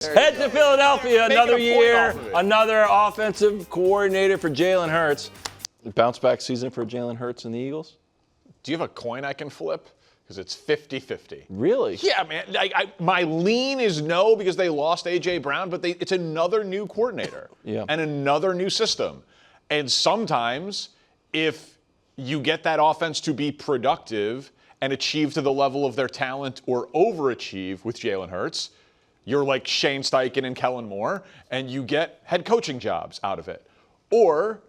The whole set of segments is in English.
Head to Philadelphia, another year, another offensive coordinator for Jalen Hurts. Bounce back season for Jalen Hurts and the Eagles? Do you have a coin I can flip? Because it's 50-50. Really? Yeah, man. My lean is no because they lost A.J. Brown, but it's another new coordinator and another new system. And sometimes if you get that offense to be productive and achieve to the level of their talent or overachieve with Jalen Hurts, you're like Shane Steichen and Kellen Moore, and you get head coaching jobs out of it. Or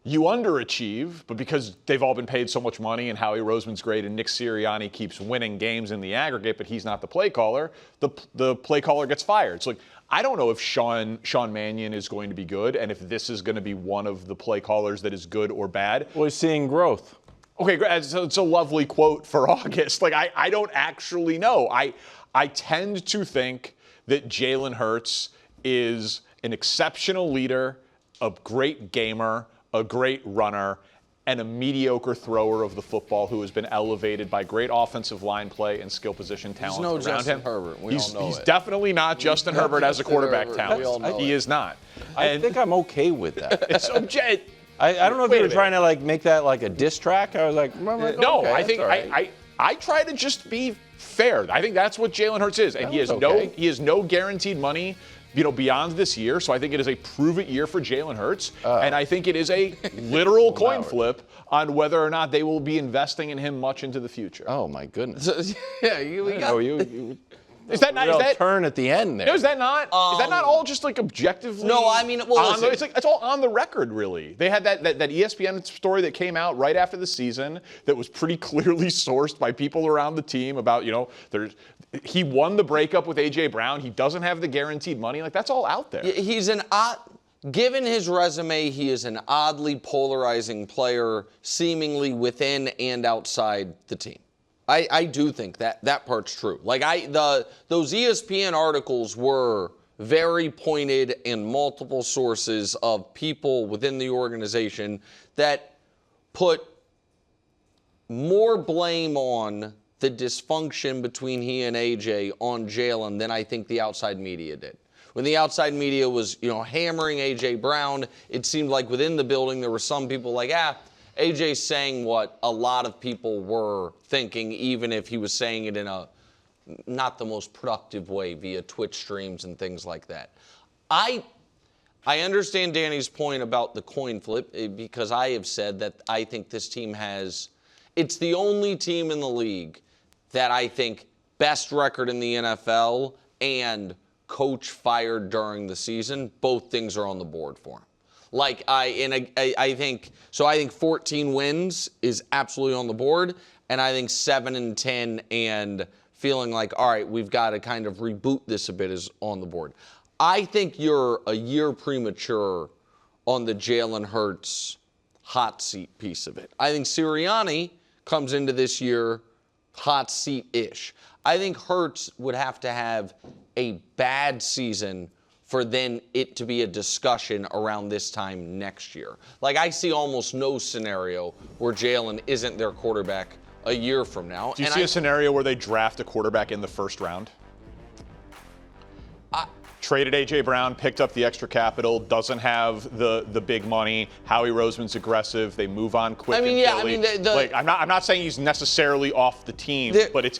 you underachieve, but because they've all been paid so much money and Howie Roseman's great and Nick Sirianni keeps winning games in the aggregate, but he's not the play caller, the play caller gets fired. So, I don't know if Sean Mannion is going to be good and if this is going to be one of the play callers that is good or bad. We're seeing growth. Okay, so it's a lovely quote for August. I don't actually know. I tend to think that Jalen Hurts is an exceptional leader, a great gamer, a great runner, and a mediocre thrower of the football who has been elevated by great offensive line play and skill position talent around him. He's no Justin Herbert. He's definitely not Justin Herbert as a quarterback talent. He is not. I think I'm okay with that. I don't know if you were trying to make that like a diss track. I was like, no, okay, I think right. I try to just be fair. I think that's what Jalen Hurts is, and he has no guaranteed money, beyond this year. So I think it is a prove-it year for Jalen Hurts, and I think it is a literal coin flip on whether or not they will be investing in him much into the future. Oh my goodness! We got you. Is that not? Is that turn at the end there? No, is that not? Is that not all just objectively? No, I mean, it's all on the record, really. They had that ESPN story that came out right after the season that was pretty clearly sourced by people around the team about he won the breakup with A.J. Brown. He doesn't have the guaranteed money. That's all out there. He's given his resume, he is an oddly polarizing player, seemingly within and outside the team. I do think that part's true. Those ESPN articles were very pointed and multiple sources of people within the organization that put more blame on the dysfunction between he and AJ on Jalen than I think the outside media did. When the outside media was, hammering AJ Brown, it seemed like within the building there were some people like, AJ's saying what a lot of people were thinking, even if he was saying it in a not the most productive way via Twitch streams and things like that. I understand Danny's point about the coin flip because I have said that I think this team it's the only team in the league that I think best record in the NFL and coach fired during the season, both things are on the board for him. I think 14 wins is absolutely on the board, and I think 7-10 and feeling like, all right, we've got to kind of reboot this a bit is on the board. I think you're a year premature on the Jalen Hurts hot seat piece of it. I think Sirianni comes into this year hot seat-ish. I think Hurts would have to have a bad season for then it to be a discussion around this time next year. I see almost no scenario where Jalen isn't their quarterback a year from now. Do you see a scenario where they draft a quarterback in the first round? Traded A.J. Brown, picked up the extra capital, doesn't have the big money. Howie Roseman's aggressive. They move on quick. I'm not saying he's necessarily off the team, but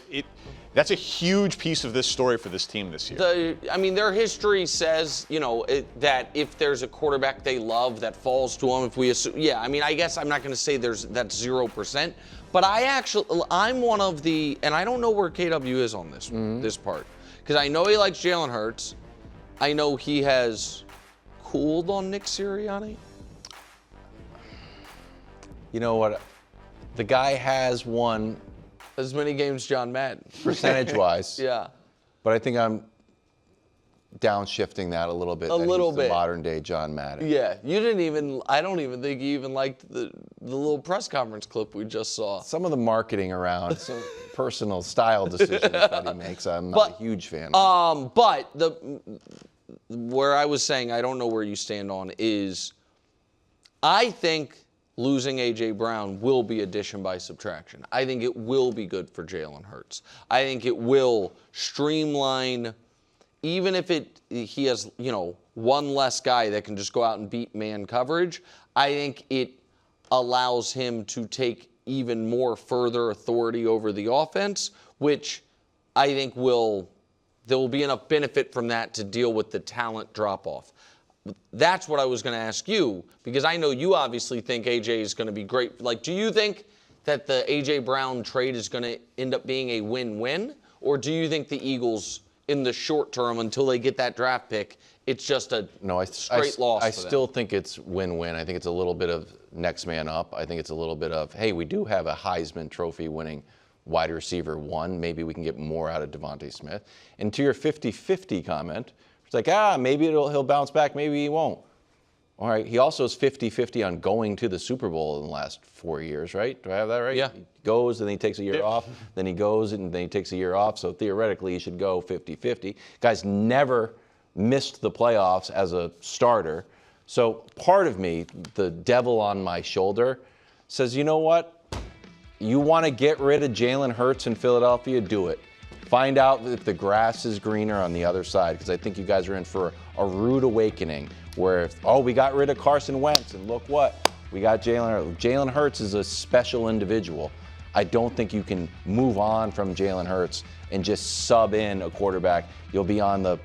that's a huge piece of this story for this team this year. Their history says, that if there's a quarterback they love that falls to them, if we assume, I guess I'm not going to say that's 0%, but I'm one of the, and I don't know where KW is on this part, because I know he likes Jalen Hurts. I know he has cooled on Nick Sirianni. You know what? The guy has won as many games John Madden. Percentage-wise. Yeah. But I think I'm downshifting that a little bit. A little bit. The modern-day John Madden. Yeah. I don't even think you even liked the little press conference clip we just saw. Some of the marketing around, some personal style decisions that he makes, I'm not a huge fan of. But where I was saying I don't know where you stand on is I think losing A.J. Brown will be addition by subtraction. I think it will be good for Jalen Hurts. I think it will streamline even if he has, one less guy that can just go out and beat man coverage, I think it allows him to take even more further authority over the offense, which I think there will be enough benefit from that to deal with the talent drop-off. That's what I was going to ask you, because I know you obviously think AJ is going to be great. Like, do you think that the AJ Brown trade is going to end up being a win-win? Or do you think the Eagles, in the short term, until they get that draft pick, it's just a straight loss for them? I still think it's win-win. I think it's a little bit of next man up. I think it's a little bit of, hey, we do have a Heisman Trophy winning wide receiver 1. Maybe we can get more out of Devontae Smith. And to your 50-50 comment, it's like, maybe he'll bounce back, maybe he won't. All right, he also is 50-50 on going to the Super Bowl in the last 4 years, right? Do I have that right? Yeah. He goes, and then he takes a year off. Then he goes, and then he takes a year off. So theoretically, he should go 50-50. Guy's never missed the playoffs as a starter. So part of me, the devil on my shoulder, says, you know what? You want to get rid of Jalen Hurts in Philadelphia? Do it. Find out if the grass is greener on the other side, because I think you guys are in for a rude awakening where, we got rid of Carson Wentz, and look what? We got Jalen Hurts. Jalen Hurts is a special individual. I don't think you can move on from Jalen Hurts and just sub in a quarterback. You'll be on the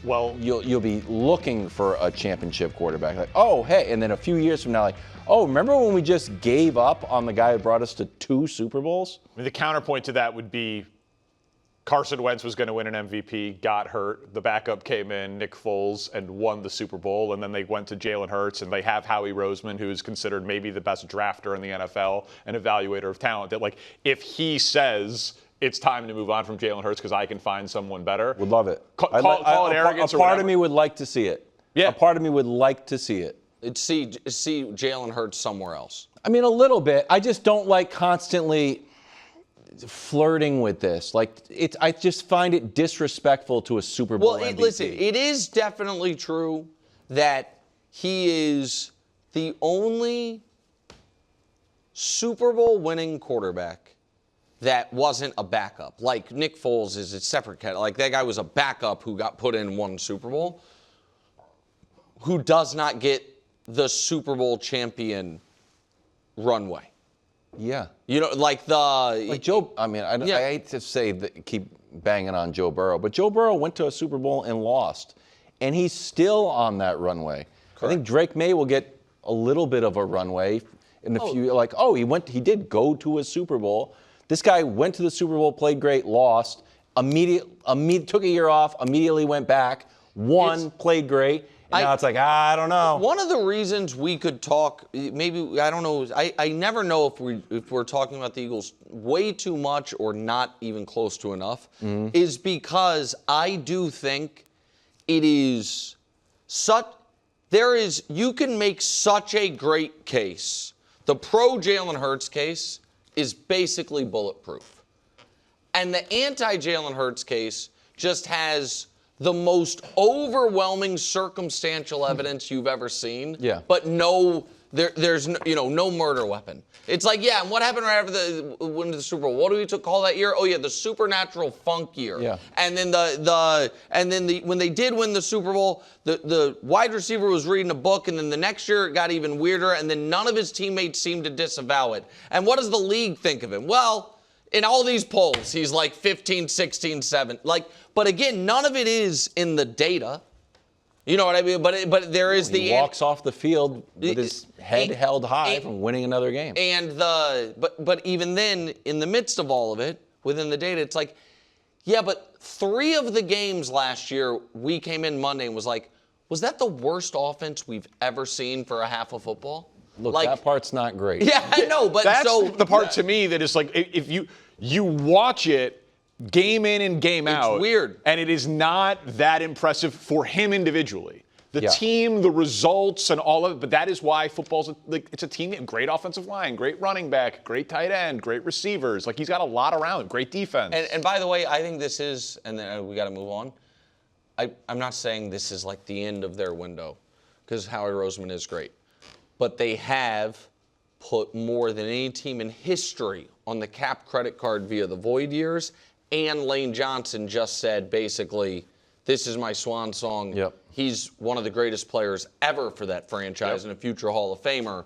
you'll be looking for a championship quarterback. Like, hey, and then a few years from now, like, remember when we just gave up on the guy who brought us to 2 Super Bowls? I mean, the counterpoint to that would be Carson Wentz was going to win an MVP, got hurt. The backup came in, Nick Foles, and won the Super Bowl. And then they went to Jalen Hurts, and they have Howie Roseman, who is considered maybe the best drafter in the NFL and evaluator of talent. That, like, if he says it's time to move on from Jalen Hurts because I can find someone better. Would love it. Call it arrogance or whatever. A part of me would like to see it. Yeah. A part of me would like to see it. See Jalen Hurts somewhere else. I mean, a little bit. I just don't like constantly flirting with this. Like, I just find it disrespectful to a Super Bowl MVP. Listen, it is definitely true that he is the only Super Bowl winning quarterback that wasn't a backup. Like, Nick Foles is a separate cat. Like, that guy was a backup who got put in one Super Bowl, who does not get the Super Bowl champion runway. Yeah. Like Joe, I mean, I hate to say that, keep banging on Joe Burrow, but Joe Burrow went to a Super Bowl and lost, and he's still on that runway. Correct. I think Drake May will get a little bit of a runway in the few, he did go to a Super Bowl. This guy went to the Super Bowl, played great, lost, took a year off, immediately went back, won, played great. And now it's like, I don't know. One of the reasons we could talk, maybe, I don't know, I never know if we're talking about the Eagles way too much or not even close to enough, is because I do think it is you can make such a great case. The pro Jalen Hurts case is basically bulletproof. And the anti-Jalen Hurts case just has the most overwhelming circumstantial evidence you've ever seen. Yeah. But there's no murder weapon. It's like, and what happened right after the win of the Super Bowl? What do we call that year? Oh yeah, the supernatural funk year. Yeah. And then when they did win the Super Bowl, the wide receiver was reading a book, and then the next year it got even weirder, and then none of his teammates seemed to disavow it. And what does the league think of him? Well, in all these polls, he's like 15, 16, 7. But again, none of it is in the data. You know what I mean? But there is he walks off the field with his head held high from winning another game. And but even then, in the midst of all of it, within the data, it's like, but 3 of the games last year, we came in Monday and was like, was that the worst offense we've ever seen for a half of football? Look, that part's not great. Yeah, I know, but that's the part to me that is like, if you watch it game in and game out. It's weird. And it is not that impressive for him individually. The team, the results, and all of it. But that is why football's it's a team, great offensive line, great running back, great tight end, great receivers. Like, he's got a lot around him, great defense. And by the way, I think this is, and then we got to move on. I'm not saying this is like the end of their window, because Howie Roseman is great. But they have put more than any team in history on the cap credit card via the void years. And Lane Johnson just said, basically, this is my swan song. Yep. He's one of the greatest players ever for that franchise and a future Hall of Famer.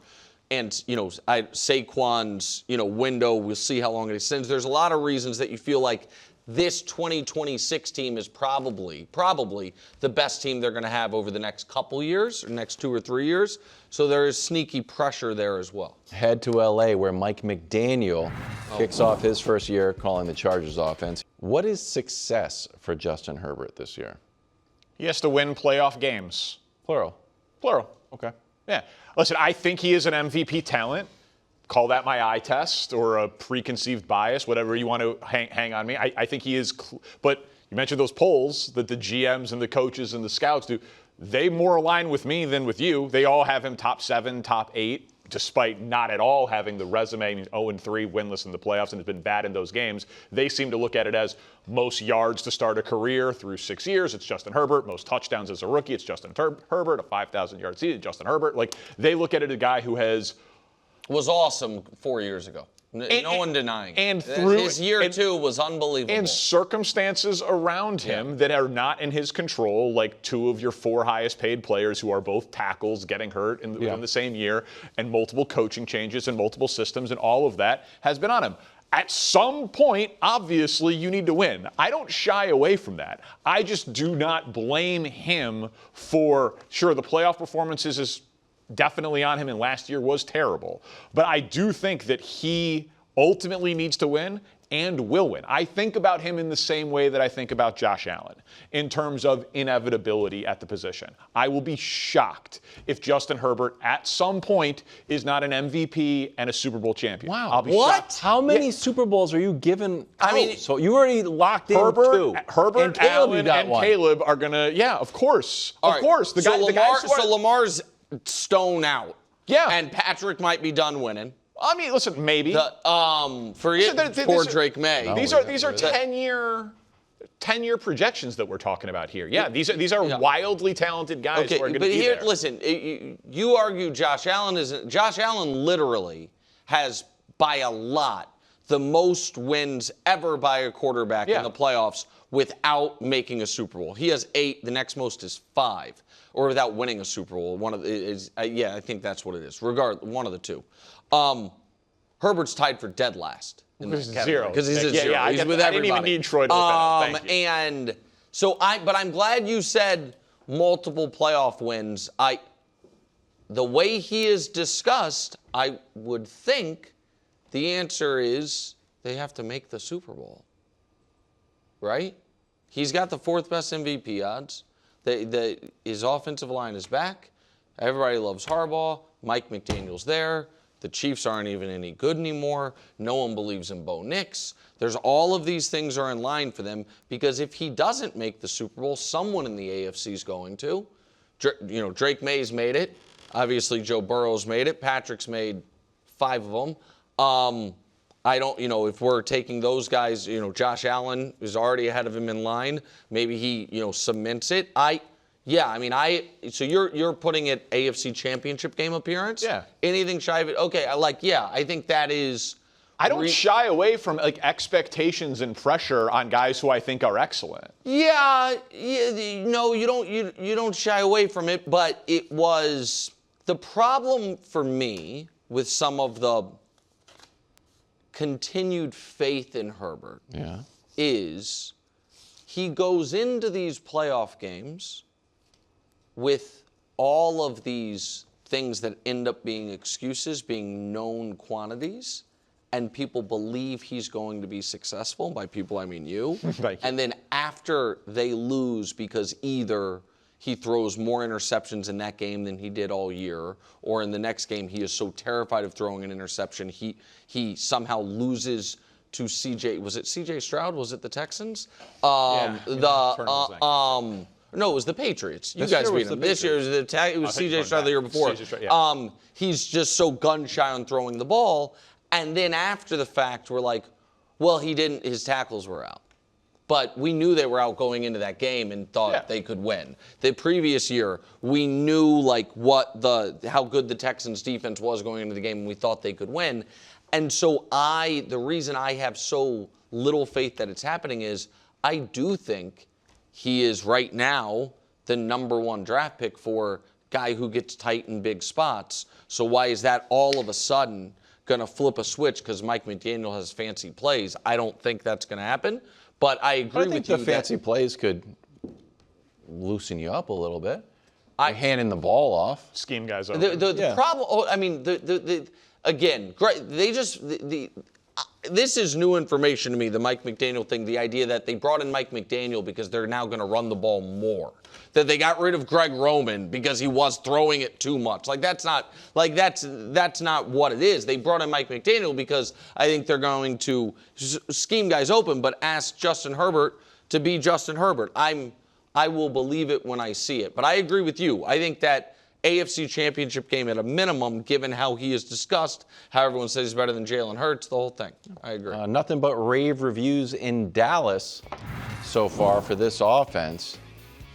And, Saquon's, window, we'll see how long it extends. There's a lot of reasons that you feel like this 2026 team is probably the best team they're going to have over the next couple years, or next 2 or 3 years. So there is sneaky pressure there as well. Head to LA where Mike McDaniel kicks off his first year calling the Chargers offense. What is success for Justin Herbert this year? He has to win playoff games. Plural. Plural. Okay. Yeah. Listen, I think he is an MVP talent. Call that my eye test or a preconceived bias, whatever you want to hang on me. I think he is. But you mentioned those polls that the GMs and the coaches and the scouts do. They more align with me than with you. They all have him top 7, top 8, despite not at all having the resume. I mean, 0-3, winless in the playoffs, and has been bad in those games. They seem to look at it as most yards to start a career through 6 years. It's Justin Herbert. Most touchdowns as a rookie. It's Justin Herbert. A 5,000-yard season. Justin Herbert. Like, they look at it as a guy who was awesome 4 years ago. No one denying. And his year 2 was unbelievable. And circumstances around him that are not in his control, like 2 of your 4 highest paid players who are both tackles getting hurt in the same year, and multiple coaching changes and multiple systems, and all of that has been on him. At some point, obviously, you need to win. I don't shy away from that. I just do not blame him for, sure, the playoff performances is definitely on him, and last year was terrible. But I do think that he ultimately needs to win and will win. I think about him in the same way that I think about Josh Allen in terms of inevitability at the position. I will be shocked if Justin Herbert at some point is not an MVP and a Super Bowl champion. Wow. I'll be what? shocked. How many Super Bowls are you given? I mean, so you already locked in Herbert, 2. And Caleb, Allen, and Caleb are going to, of course. Of course. The Lamar's stone out. Yeah. And Patrick might be done winning. I mean, listen, maybe. Forget poor Drake May. These are 10-year projections that we're talking about here. Yeah, these are wildly talented guys who are going to be there. Listen, you argue Josh Allen isn't. Josh Allen literally has, by a lot, the most wins ever by a quarterback in the playoffs without making a Super Bowl. He has 8. The next most is 5. Or without winning a Super Bowl. I think that's what it is. One of the 2. Herbert's tied for dead last in this category. 0. Because he's at 0. He's with everybody. I didn't even need Troy to look at him. Thank you. And so but I'm glad you said multiple playoff wins. The way he is discussed, I would think the answer is they have to make the Super Bowl. Right? He's got the 4th best MVP odds. His offensive line is back. Everybody loves Harbaugh. Mike McDaniel's there. The Chiefs aren't even any good anymore. No one believes in Bo Nix. There's all of these things are in line for them because if he doesn't make the Super Bowl, someone in the AFC is going to. Drake May's made it. Obviously, Joe Burrow's made it. Patrick's made 5 of them. I don't, if we're taking those guys, Josh Allen is already ahead of him in line. Maybe he, cements it. So you're putting it AFC Championship game appearance? Yeah. Anything shy of it? Okay, I think that is. I don't shy away from expectations and pressure on guys who I think are excellent. No, you don't shy away from it, but it was the problem for me with some of the continued faith in Herbert is he goes into these playoff games with all of these things that end up being excuses, being known quantities, and people believe he's going to be successful. By people, I mean you. Thank you. And then after they lose because either he throws more interceptions in that game than he did all year, or in the next game he is so terrified of throwing an interception he somehow loses to CJ. Was it CJ Stroud? Was it the Texans? No, it was the Patriots. You guys beat them. This year it was CJ Stroud the year before. Stroud, He's just so gun shy on throwing the ball, and then after the fact we're like, well, he didn't. His tackles were out. But we knew they were out going into that game and thought they could win. The previous year, we knew how good the Texans defense was going into the game, and we thought they could win. And so the reason I have so little faith that it's happening is I do think he is right now the number 1 draft pick for guy who gets tight in big spots. So why is that all of a sudden going to flip a switch because Mike McDaniel has fancy plays? I don't think that's going to happen. But I agree with you. The fancy plays could loosen you up a little bit. Handing the ball off. Scheme guys over. The problem, I mean, again, this is new information to me, the Mike McDaniel thing, the idea that they brought in Mike McDaniel because they're now going to run the ball more. That they got rid of Greg Roman because he was throwing it too much. That's not what it is. They brought in Mike McDaniel because I think they're going to scheme guys open, but ask Justin Herbert to be Justin Herbert. I will believe it when I see it. But I agree with you. I think that AFC Championship game at a minimum, given how he is discussed, how everyone says he's better than Jalen Hurts, the whole thing. I agree. Nothing but rave reviews in Dallas so far for this offense.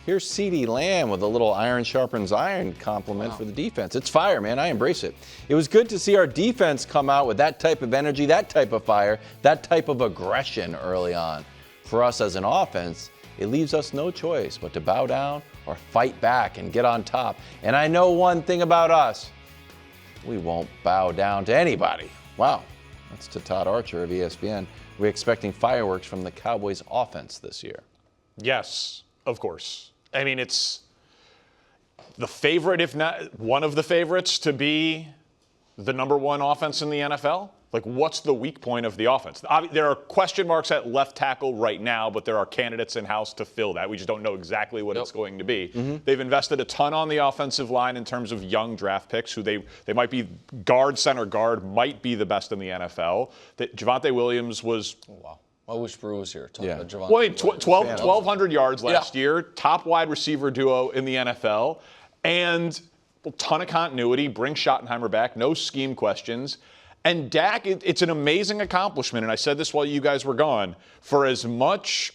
Here's CeeDee Lamb with a little iron sharpens iron compliment for the defense. It's fire, man. I embrace it. It was good to see our defense come out with that type of energy, that type of fire, that type of aggression early on. For us as an offense, it leaves us no choice but to bow down or fight back and get on top. And I know one thing about us. We won't bow down to anybody. Wow. That's to Todd Archer of ESPN. We're expecting fireworks from the Cowboys offense this year. Yes, of course. I mean, it's the favorite, if not one of the favorites, to be the number 1 offense in the NFL. Like, what's the weak point of the offense? There are question marks at left tackle right now, but there are candidates in-house to fill that. We just don't know exactly what it's going to be. They've invested a ton on the offensive line in terms of young draft picks, who they might be center guard, might be the best in the NFL. That Javonte Williams was... Oh, wow. I wish Brew was here. About Javonte Williams. 1,200 yards last year, top wide receiver duo in the NFL, and a ton of continuity, bring Schottenheimer back, no scheme questions. And Dak, it's an amazing accomplishment, and I said this while you guys were gone, for as much,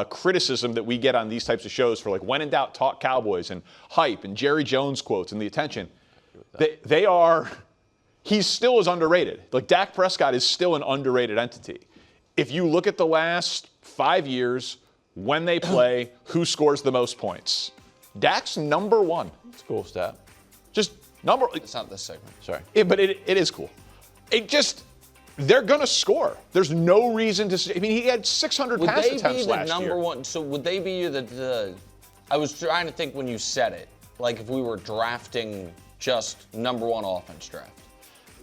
criticism that we get on these types of shows for, like, when in doubt, talk Cowboys and hype and Jerry Jones quotes and the attention, he still is underrated. Like, Dak Prescott is still an underrated entity. If you look at the last 5 years, when they play, who scores the most points? Dak's number 1. It's a cool stat. Just It's not this segment. Sorry. But it is cool. They're going to score. There's no reason to. I mean, he had 600 pass attempts last year. Would they be the number 1? So would they be the? I was trying to think when you said it. Like if we were drafting just number 1 offense draft.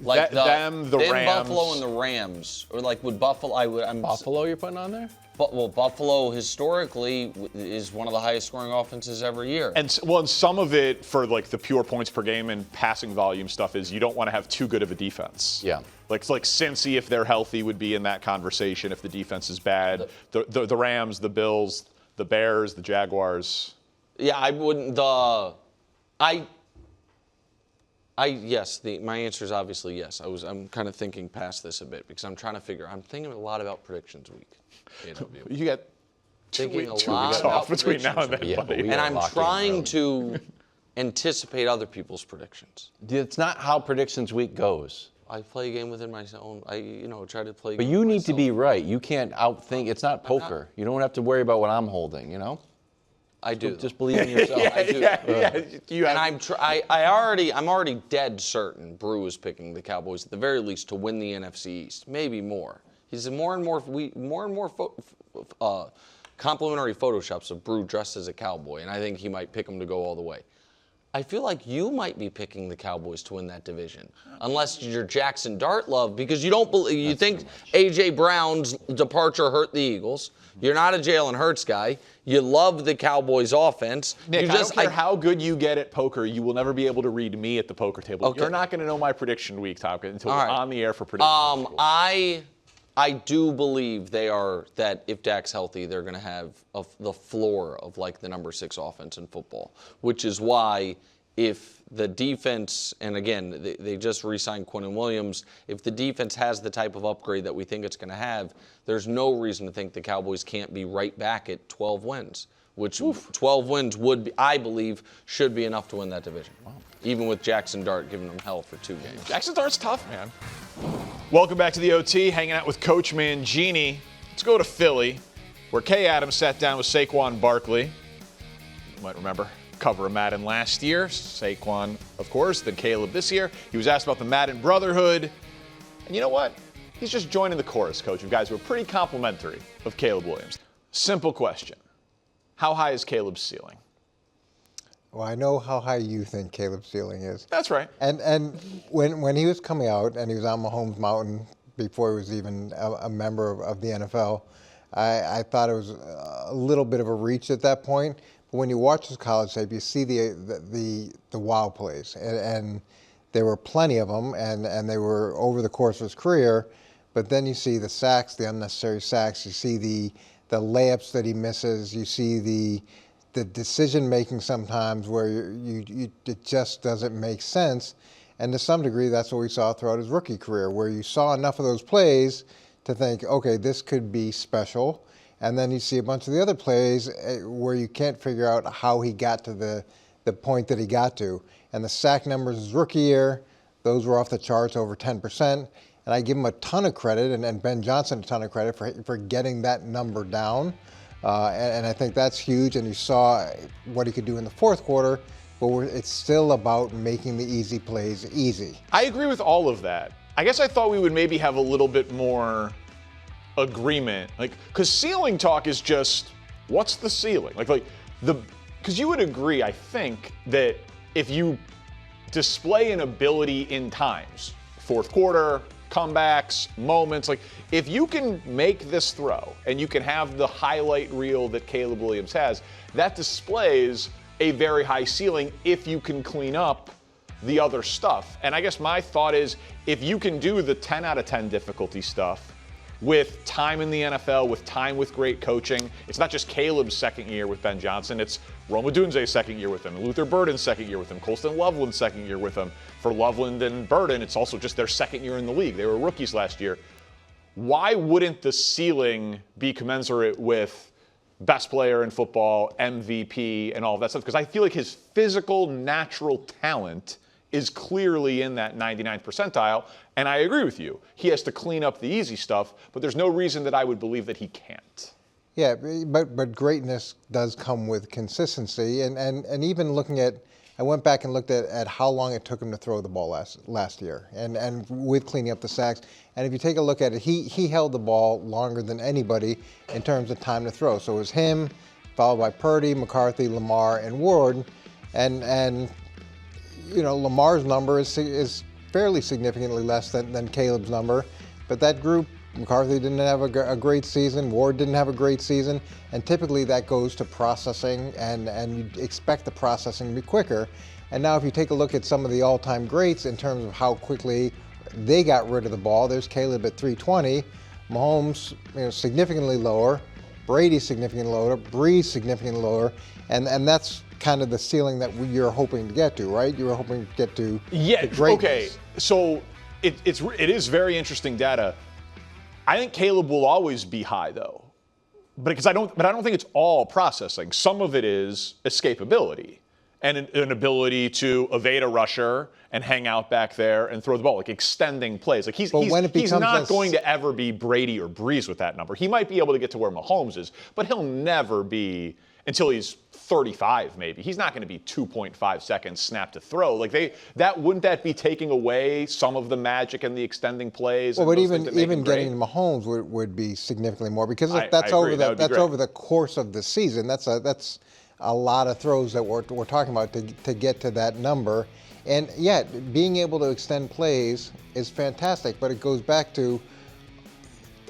Like the Rams. Buffalo and the Rams, or like would Buffalo? Buffalo you're putting on there? Well, Buffalo historically is one of the highest scoring offenses every year. And some of it for like the pure points per game and passing volume stuff is you don't want to have too good of a defense. Yeah. Like Cincy, if they're healthy, would be in that conversation if the defense is bad. The Rams, the Bills, the Bears, the Jaguars. Yeah, I wouldn't. Yes. My answer is obviously yes. I'm kind of thinking past this a bit because I'm thinking a lot about predictions week. You got two weeks off between now and then, buddy. And I'm trying to anticipate other people's predictions. It's not how predictions week goes. I play a game within my own. I try to play. But you need to be right. You can't outthink. It's not poker. You don't have to worry about what I'm holding. I do. Just believe in yourself. I do. Yeah. And I'm already dead certain Brew is picking the Cowboys at the very least to win the NFC East, maybe more. He's more and more complimentary photoshops of Brew dressed as a cowboy, and I think he might pick him to go all the way. I feel like you might be picking the Cowboys to win that division, unless you're Jackson Dart love, because you don't believe. You think A.J. Brown's departure hurt the Eagles. You're not a Jalen Hurts guy. You love the Cowboys offense. Nick, I don't care how good you get at poker, you will never be able to read me at the poker table. Okay. You're not going to know my prediction week, Tomka, until we're on the air for predictions. I do believe that if Dak's healthy, they're going to have the floor of like the number 6 offense in football, which is why if the defense, and again, they just re-signed Quinnen Williams, if the defense has the type of upgrade that we think it's going to have, there's no reason to think the Cowboys can't be right back at 12 wins, which 12 wins I believe, should be enough to win that division. Wow. Even with Jackson Dart giving them hell for 2 games. Jackson Dart's tough, man. Welcome back to the OT, hanging out with Coach Mangini. Let's go to Philly. where Kay Adams sat down with Saquon Barkley. You might remember, cover of Madden last year. Saquon, of course, then Caleb this year. He was asked about the Madden Brotherhood. And you know what? He's just joining the chorus, Coach, of guys who are pretty complimentary of Caleb Williams. Simple question. How high is Caleb's ceiling? Well, I know how high you think Caleb's ceiling is. That's right. And when he was coming out and he was on Mahomes Mountain before he was even a member of the NFL, I thought it was a little bit of a reach at that point. But when you watch his college tape, you see the wow plays, and there were plenty of them, and they were over the course of his career. But then you see the sacks, the unnecessary sacks. You see the layups that he misses. You see the decision making sometimes where it just doesn't make sense. And to some degree, that's what we saw throughout his rookie career, where you saw enough of those plays to think, okay, this could be special. And then you see a bunch of the other plays where you can't figure out how he got to the point that he got to. And the sack numbers his rookie year, those were off the charts, over 10%. And I give him a ton of credit, and Ben Johnson a ton of credit for getting that number down. And I think that's huge. And you saw what he could do in the fourth quarter, but it's still about making the easy plays easy. I agree with all of that. I guess I thought we would maybe have a little bit more agreement, because ceiling talk is just, what's the ceiling? Because you would agree, I think, that if you display an ability in times, fourth quarter, comebacks, moments, if you can make this throw and you can have the highlight reel that Caleb Williams has, that displays a very high ceiling if you can clean up the other stuff. And I guess my thought is, if you can do the 10 out of 10 difficulty stuff with time in the NFL, with time with great coaching, it's not just Caleb's second year with Ben Johnson, it's Rome Odunze's second year with him, Luther Burden's second year with him, Colston Loveland's second year with him. For Loveland and Burden, it's also just their second year in the league. They were rookies last year. Why wouldn't the ceiling be commensurate with best player in football, MVP, and all of that stuff? Because I feel like his physical, natural talent is clearly in that 99th percentile, and I agree with you. He has to clean up the easy stuff, but there's no reason that I would believe that he can't. Yeah, but greatness does come with consistency, and even looking at, I went back and looked at how long it took him to throw the ball last year, and with cleaning up the sacks. And if you take a look at it, he held the ball longer than anybody in terms of time to throw. So it was him, followed by Purdy, McCarthy, Lamar, and Ward, and you know, Lamar's number is fairly significantly less than Caleb's number, but that group, McCarthy didn't have a great season, Ward didn't have a great season, and typically that goes to processing, and you expect the processing to be quicker. And now if you take a look at some of the all-time greats in terms of how quickly they got rid of the ball, there's Caleb at 320, Mahomes, significantly lower, Brady significantly lower, Breeze significantly lower, and that's kind of the ceiling that you're hoping to get to, right? You're hoping to get to the greatness. Okay. So it is very interesting data. I think Caleb will always be high though, but I don't think it's all processing. Some of it is escapability and an ability to evade a rusher and hang out back there and throw the ball, extending plays. He's not going to ever be Brady or Breeze with that number. He might be able to get to where Mahomes is, but he'll never be, until he's 35 maybe. He's not going to be 2.5 seconds snap to throw. Wouldn't that be taking away some of the magic and the extending plays? Well, but even getting Mahomes would be significantly more, because that's over the course of the season. That's a lot of throws that we're talking about to get to that number. And yet, being able to extend plays is fantastic, but it goes back to,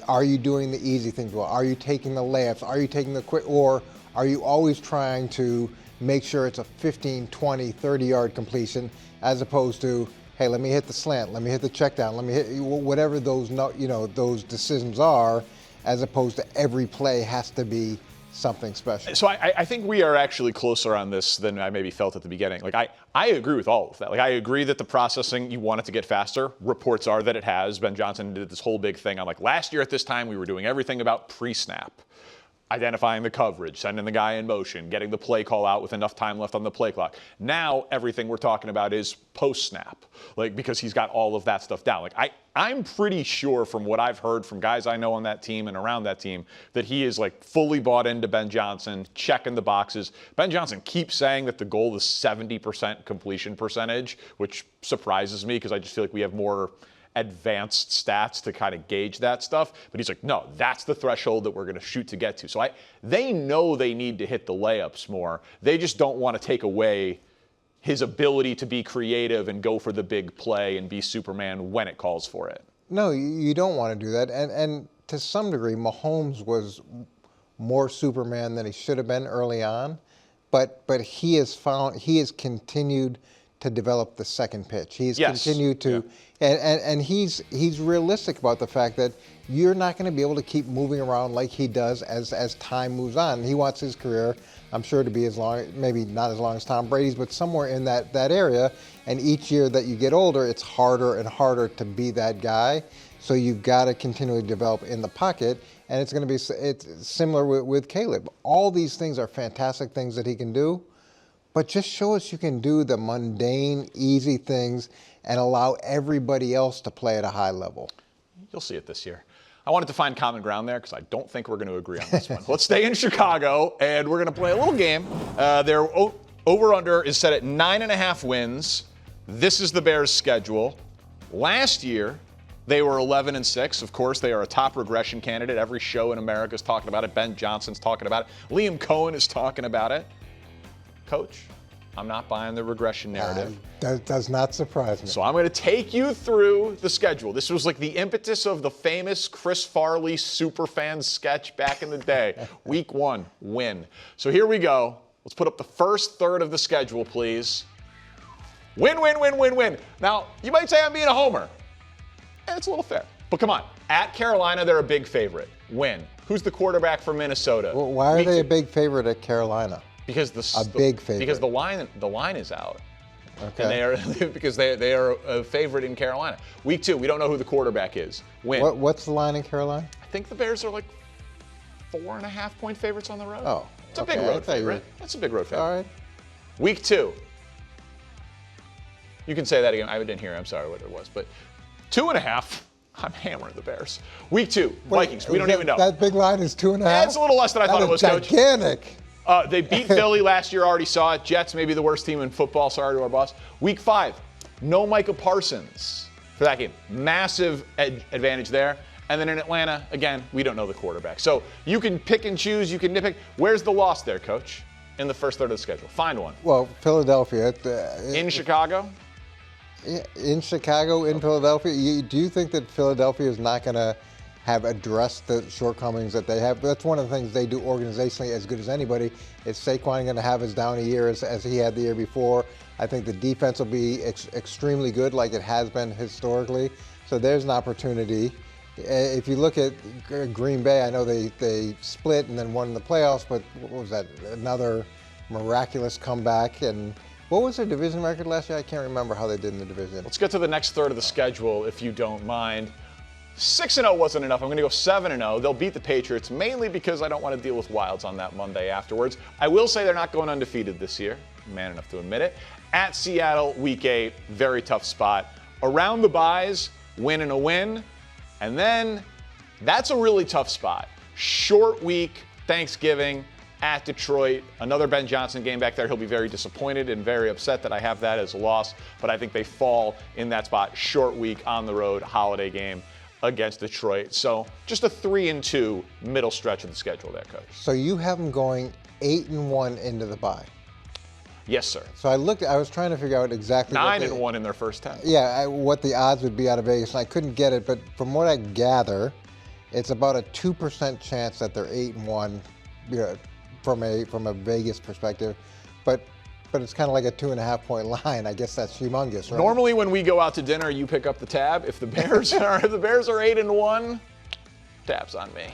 are you doing the easy things well? Are you taking the layups? Are you taking the quick, or are you always trying to make sure it's a 15, 20, 30-yard completion, as opposed to, hey, let me hit the slant, let me hit the check down, let me hit whatever those decisions are, as opposed to every play has to be something special. So I think we are actually closer on this than I maybe felt at the beginning. I agree with all of that. I agree that the processing, you want it to get faster. Reports are that it has. Ben Johnson did this whole big thing on last year at this time we were doing everything about pre-snap. identifying the coverage, sending the guy in motion, getting the play call out with enough time left on the play clock. Now everything we're talking about is post-snap, like because he's got all of that stuff down. Like I'm pretty sure from what I've heard from guys I know on that team and around that team that he is like fully bought into Ben Johnson, checking the boxes. Ben Johnson keeps saying that the goal is 70% completion percentage, which surprises me because I just feel like we have more advanced stats to kind of gauge that stuff. But he's like, no, that's the threshold that we're going to shoot to get to. So they know they need to hit the layups more. They just don't want to take away his ability to be creative and go for the big play and be Superman when it calls for it. No, you don't want to do that. And to some degree, Mahomes was more Superman than he should have been early on. But he has continued to develop the second pitch. He's continued to, and he's realistic about the fact that you're not going to be able to keep moving around like he does as time moves on. He wants his career, I'm sure, to be as long, maybe not as long as Tom Brady's, but somewhere in that area. And each year that you get older, it's harder and harder to be that guy. So you've got to continually develop in the pocket. And it's going to be similar with Caleb. All these things are fantastic things that he can do. But just show us you can do the mundane, easy things and allow everybody else to play at a high level. You'll see it this year. I wanted to find common ground there because I don't think we're going to agree on this one. Let's stay in Chicago, and we're going to play a little game. Their over-under is set at 9.5 wins. This is the Bears' schedule. Last year, they were 11-6. Of course, they are a top regression candidate. Every show in America is talking about it. Ben Johnson's talking about it. Liam Cohen is talking about it. Coach, I'm not buying the regression narrative. That does not surprise me. So I'm going to take you through the schedule. This was like the impetus of the famous Chris Farley superfan sketch back in the day. Week 1, win. So here we go. Let's put up the first third of the schedule, please. Win, win, win, win, win. Now, you might say I'm being a homer. And it's a little fair. But come on. At Carolina, they're a big favorite. Win. Who's the quarterback for Minnesota? Well, why are they a big favorite at Carolina? Because big favorite. Because the line is out. Okay. And they are because they are a favorite in Carolina. Week 2, we don't know who the quarterback is. Win. What's the line in Carolina? I think the Bears are like 4.5-point favorites on the road. Oh, it's a big road favorite. That's a big road favorite. All right. Week 2. You can say that again. I didn't hear. I'm sorry what it was, but 2.5. I'm hammering the Bears. Week 2, Vikings. We don't even know. That big line is 2.5. It's a little less than I thought it was, Coach. Gigantic. They beat Philly last year, already saw it. Jets, maybe the worst team in football. Sorry to our boss. Week 5, no Micah Parsons for that game. Massive advantage there. And then in Atlanta, again, we don't know the quarterback. So you can pick and choose. You can nitpick. Where's the loss there, Coach, in the first third of the schedule? Find one. Well, Philadelphia. In Chicago? In Chicago, in Philadelphia. Do you think that Philadelphia is not going to have addressed the shortcomings that they have? That's one of the things they do organizationally as good as anybody. Is Saquon going to have as down a year as he had the year before? I think the defense will be extremely good like it has been historically. So there's an opportunity. If you look at Green Bay, I know they split and then won in the playoffs, but what was that? Another miraculous comeback. And what was their division record last year? I can't remember how they did in the division. Let's get to the next third of the schedule, if you don't mind. 6-0 wasn't enough. I'm going to go 7-0. They'll beat the Patriots, mainly because I don't want to deal with wilds on that Monday afterwards. I will say they're not going undefeated this year. I'm man enough to admit it. At Seattle, Week 8, very tough spot. Around the byes, win and a win. And then that's a really tough spot. Short week, Thanksgiving, at Detroit. Another Ben Johnson game back there. He'll be very disappointed and very upset that I have that as a loss. But I think they fall in that spot. Short week, on the road, holiday game against Detroit. So just a 3-2 middle stretch of the schedule there, Coach. So you have them going 8-1 into the bye. Yes, sir. So I was trying to figure out exactly 9-1 in their first 10. Yeah, what the odds would be out of Vegas, and I couldn't get it, but from what I gather, it's about a 2% chance that they're 8-1, from a Vegas perspective. But it's kind of like a 2.5-point line. I guess that's humongous, right? Normally, when we go out to dinner, you pick up the tab. If the Bears are 8-1, tab's on me.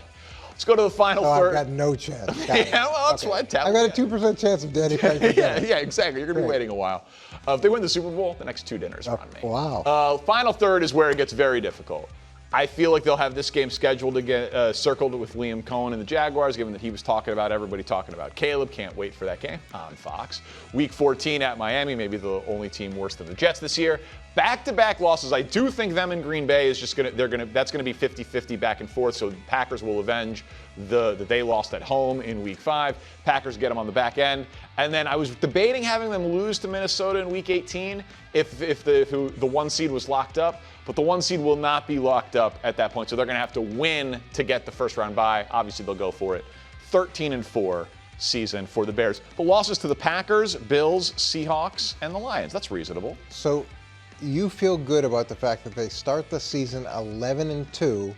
Let's go to the final third. I've got no chance. Yeah, well, that's why tab. I've got a 2% chance of Danny Parkins. yeah, exactly. You're going to be waiting a while. If they win the Super Bowl, the next 2 dinners are on me. Wow. Final third is where it gets very difficult. I feel like they'll have this game scheduled to get circled with Liam Cohen and the Jaguars, given that he was talking about everybody talking about Caleb. Can't wait for that game on Fox. Week 14 at Miami, maybe the only team worse than the Jets this year. Back-to-back losses. I do think them in Green Bay is just that's gonna be 50-50 back and forth. So the Packers will avenge that they lost at home in Week 5. Packers get them on the back end, and then I was debating having them lose to Minnesota in Week 18 if the 1 seed was locked up. But the 1 seed will not be locked up at that point, so they're going to have to win to get the first round bye. Obviously, they'll go for it. 13-4 season for the Bears. The losses to the Packers, Bills, Seahawks, and the Lions. That's reasonable. So you feel good about the fact that they start the season 11-2,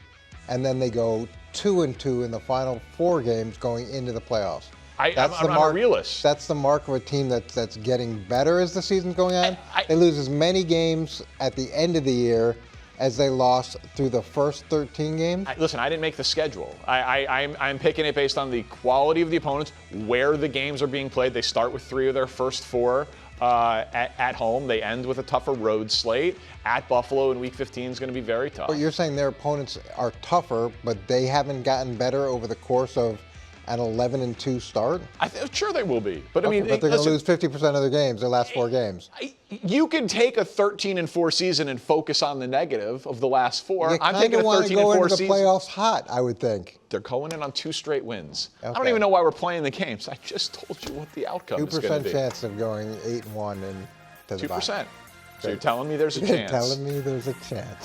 and then they go 2-2 in the final 4 games going into the playoffs. I'm a realist. That's the mark of a team that's getting better as the season's going on. They lose as many games at the end of the year as they lost through the first 13 games. Listen, I didn't make the schedule. I'm picking it based on the quality of the opponents, where the games are being played. They start with 3 of their first 4 at home. They end with a tougher road slate. At Buffalo in Week 15 is going to be very tough. But you're saying their opponents are tougher, but they haven't gotten better over the course of an 11-2 start? Sure they will be. But Okay, I mean, but they're going to lose 50% of their games, their last 4 games. You can take a 13-4 season and focus on the negative of the last 4. You I'm taking a 13-4 want to go into the season. playoffs hot, I would think. They're going in on 2 straight wins. I don't Okay. even know why we're playing the games. I just told you what the outcome is going to be. 2% chance of going 8-1 and to the bye. 2%. So you're telling me there's a You're chance. telling me there's a chance.